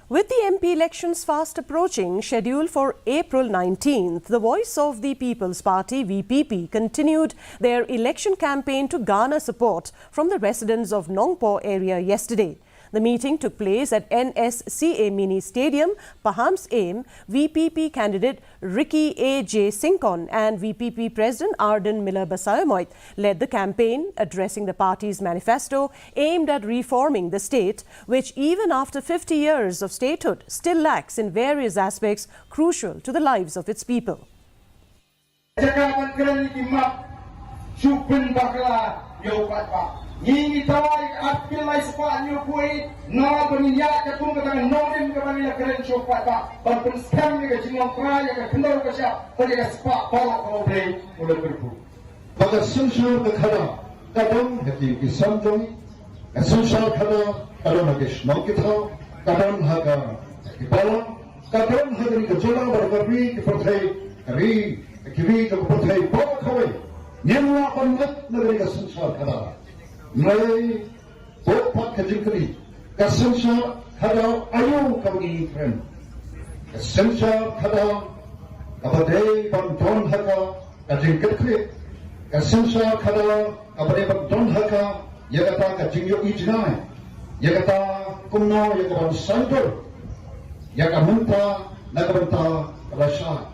With the MP elections fast approaching, scheduled for April 19th, the Voice of the People's Party (VPP) continued their election campaign to garner support from the residents of Nongpoh area yesterday. The meeting took place at NSCA Mini Stadium. Paham's aim, VPP candidate Ricky A.J. Sinkon and VPP President Arden Miller Basayomoit led the campaign, addressing the party's manifesto aimed at reforming the state, which even after 50 years of statehood still lacks in various aspects crucial to the lives of its people. Ini tawai apil lai sepat ni pui na peniak ke tung ketangan nonim ke bani nak keren copat pak berpen scam ni ke jingong kaya ke kendor ke siap pada ke sepat balak kalau boleh mulai berpu. Pada sensor ke khala kadang hati kisamjong sensor khala kadang hati smog kita kadang haga balak kadang hati ke jola berkarbi ke pertai kiri ke pertai balak kawai nyamla pangat negeri ke sensor khala. Mulai bopak kejengkeri, kesensa kadang ayu kami friend, kesensa kadang abadai bantuan haka kejengkeri, kesensa kadang abadai bantuan haka ya kata kejengyo ijnai, ya kata kumno ya kata santur, ya kata munta nak banta rasa.